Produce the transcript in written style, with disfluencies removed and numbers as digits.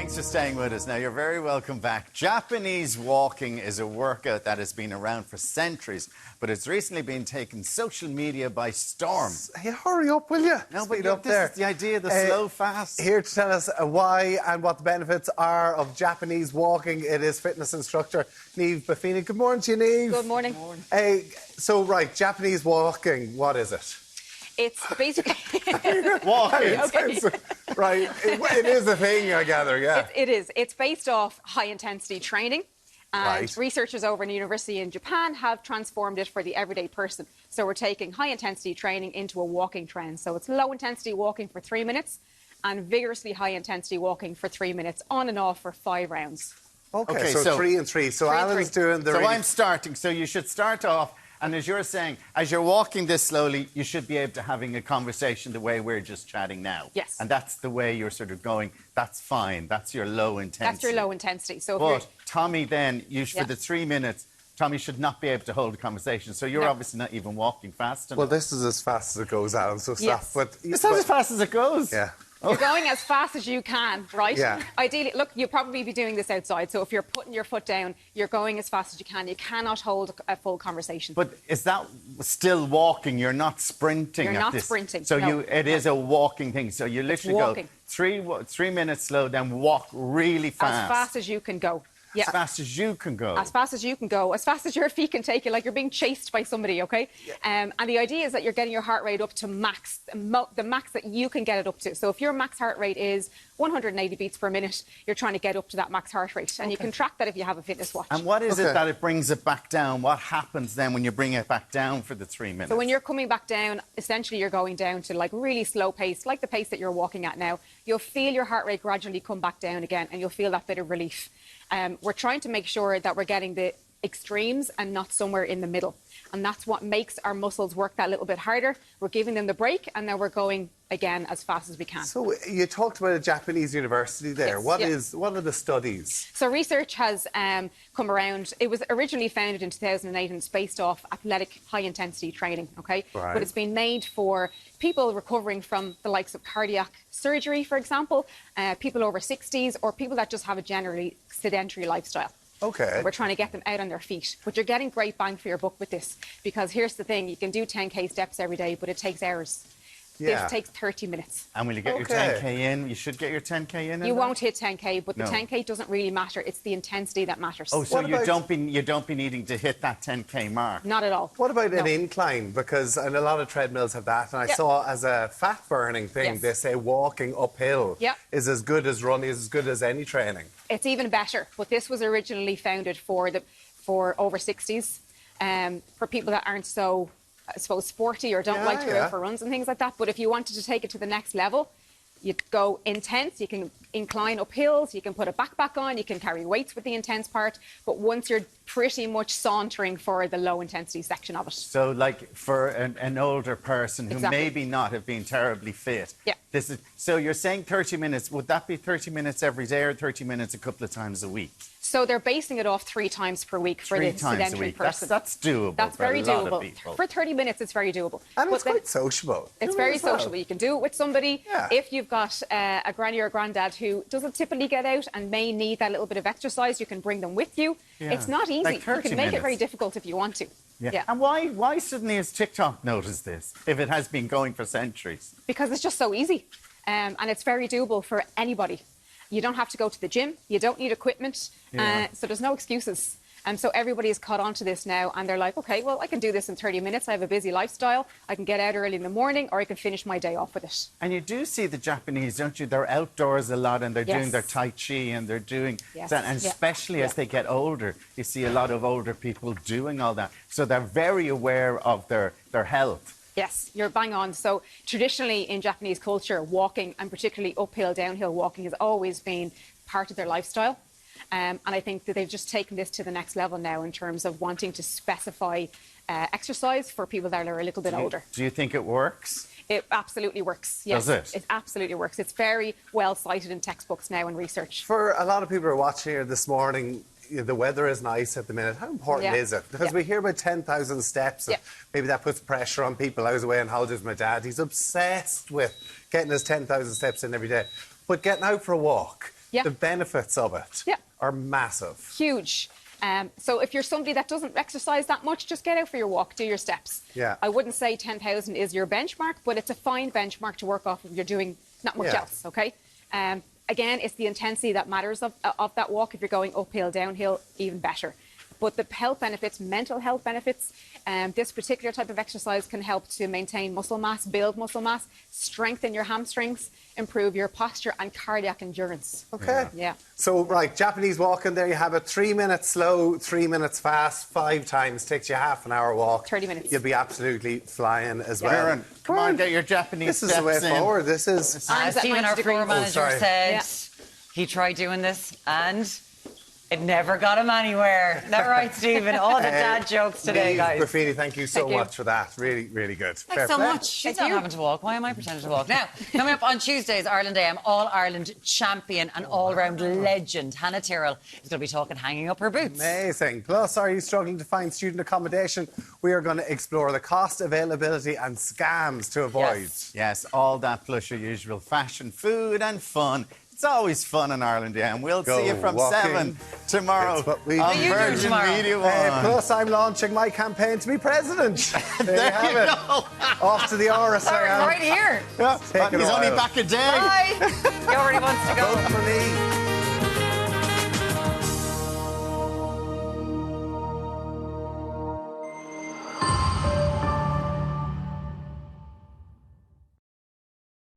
Thanks for staying with us. Now, you're very welcome back. Japanese walking is a workout that has been around for centuries, but it's recently been taken social media by storm. Hey, hurry up, will you? No, but this is the idea, the slow fast. Here to tell us why and what the benefits are of Japanese walking, it is fitness instructor Niamh Buffini. Good morning to you, Niamh. Good morning. Japanese walking, what is it? It's basically... Walking. Okay. Right, it is a thing, I gather, yeah. It is. It's based off high-intensity training. And Right. researchers over in a university in Japan have transformed it for the everyday person. So we're taking high-intensity training into a walking trend. So it's low-intensity walking for 3 minutes and vigorously high-intensity walking for 3 minutes, on and off for 5 rounds. Okay, so 3 and 3. So Alan's doing the... So I'm starting. So you should start off, and as you're saying, as you're walking this slowly, you should be able to having a conversation the way we're just chatting now. Yes. And that's the way you're sort of going. That's fine. That's your low intensity. That's your low intensity. So if But Tommy then, for Yeah. the 3 minutes, Tommy should not be able to hold a conversation. So you're No. obviously not even walking fast enough. Well, this is as fast as it goes, Alan, so stop. Yes. But, It's not as fast as it goes. Yeah. You're going as fast as you can, right? Yeah. Ideally, look, you'll probably be doing this outside. So if you're putting your foot down, you're going as fast as you can. You cannot hold a full conversation. But is that still walking? You're not sprinting. You're at not this. sprinting, So no. it is a walking thing. So you literally go walking. 3 minutes slow, then walk really fast. As fast as you can go. Yeah. As fast as you can go. As fast as you can go, as fast as your feet can take you, like you're being chased by somebody, okay? And the idea is that you're getting your heart rate up to max, the max that you can get it up to. So if your max heart rate is 180 beats per minute, you're trying to get up to that max heart rate. And you can track that if you have a fitness watch. And what is Okay. it that it brings it back down? What happens then when you bring it back down for the 3 minutes? So when you're coming back down, essentially you're going down to like really slow pace, like the pace that you're walking at now. You'll feel your heart rate gradually come back down again, and you'll feel that bit of relief. We're trying to make sure that we're getting the extremes and not somewhere in the middle. And that's what makes our muscles work that little bit harder. We're giving them the break, and then we're going again as fast as we can. So you talked about a Japanese university there. Yes, What are the studies? So research has come around. It was originally founded in 2008 and it's based off athletic high-intensity training, okay? Right. But it's been made for people recovering from the likes of cardiac surgery, for example, people over 60s, or people that just have a generally sedentary lifestyle. Okay. We're trying to get them out on their feet. But you're getting great bang for your buck with this, because here's the thing, you can do 10K steps every day, but it takes hours. Yeah. This takes 30 minutes. And will you get your Okay. 10K in? You should get your 10K in. You won't hit 10K, but the No. 10K doesn't really matter. It's the intensity that matters. Oh, so What you about- don't be needing to hit that 10K mark. Not at all. What about an No. incline? Because and a lot of treadmills have that. And I Yeah. saw as a fat-burning thing, Yes. they say walking uphill Yeah. is as good as running, is as good as any training. It's even better. But this was originally founded for over 60s, for people that aren't so, I suppose, sporty or don't like to go out for runs and things like that. But if you wanted to take it to the next level, you'd go intense. You can incline up hills. You can put a backpack on. You can carry weights with the intense part. But once you're pretty much sauntering for the low intensity section of it. So, like for an older person who Exactly. maybe not have been terribly fit. Yeah. So you're saying 30 minutes. Would that be 30 minutes every day or 30 minutes a couple of times a week? So they're basing it off 3 times per week for 3 the times a sedentary week. person. That's doable. That's for very a lot doable. Of people. For 30 minutes, it's very doable. And But it's then- quite sociable. It's very as well. sociable. You can do it with somebody. Yeah. If you've got a granny or a granddad who doesn't typically get out and may need that little bit of exercise, you can bring them with you. Yeah. It's not easy. Like You 30 can make it very minutes. difficult if you want to. Yeah. And why suddenly has TikTok noticed this if it has been going for centuries? Because it's just so easy. And it's very doable for anybody. You don't have to go to the gym. You don't need equipment. Yeah. So there's no excuses. And so everybody's caught on to this now, and they're like, OK, well, I can do this in 30 minutes. I have a busy lifestyle. I can get out early in the morning, or I can finish my day off with it. And you do see the Japanese, don't you? They're outdoors a lot, and they're Yes. doing their Tai Chi, and they're doing Yes. that. And Yeah. especially as they get older, you see a lot of older people doing all that. So they're very aware of their health. Yes, you're bang on. So traditionally in Japanese culture, walking, and particularly uphill, downhill walking, has always been part of their lifestyle. And I think that they've just taken this to the next level now in terms of wanting to specify exercise for people that are a little bit older. Do you think it works? It absolutely works. Yes, Does it? It absolutely works. It's very well cited in textbooks now and research. For a lot of people who are watching here this morning, the weather is nice at the minute. How important Yeah. is it? Because we hear about 10,000 steps. And Yeah. maybe that puts pressure on people. I was away on holidays with my dad. He's obsessed with getting his 10,000 steps in every day. But getting out for a walk, Yeah. the benefits of it Yeah. are massive. Huge. So if you're somebody that doesn't exercise that much, just get out for your walk, do your steps. Yeah. I wouldn't say 10,000 is your benchmark, but it's a fine benchmark to work off if you're doing not much Yeah. else, okay? Again, it's the intensity that matters of that walk. If you're going uphill, downhill, even better. But the health benefits, mental health benefits, this particular type of exercise can help to maintain muscle mass, build muscle mass, strengthen your hamstrings, improve your posture and cardiac endurance. Okay. Yeah. So, right, Japanese walking, there you have it. 3 minutes slow, 3 minutes fast, 5 times. Takes you half an hour walk. 30 minutes. You'll be absolutely flying as well. Karen, come on, get your Japanese This is the way steps in. forward. This is... Arms at Stephen, 90 our floor degrees. manager, sorry. said Yeah. he tried doing this and it never got him anywhere. Is that right, Stephen? All the dad jokes today, Niamh guys. Buffini, thank you so Thank you. much for that. Really, really good. Fair Thanks so play. much. She's Thank not you. having to walk. Why am I pretending to walk? Now, coming up on Tuesdays, Ireland AM, All-Ireland champion and all-round legend, Hannah Tyrrell, is going to be talking hanging up her boots. Amazing. Plus, are you struggling to find student accommodation? We are going to explore the cost, availability and scams to avoid. Yes, all that plus your usual fashion, food and fun. It's always fun in Ireland, yeah. And we'll Go see you from walking. 7 tomorrow It's what we on do. You do Virgin tomorrow. Media One. Plus, I'm launching my campaign to be president. There you have it. Off to the Oris. Sorry, right here. Yeah, take it He's a only while. back a day. Bye. He already wants to go. Vote for me.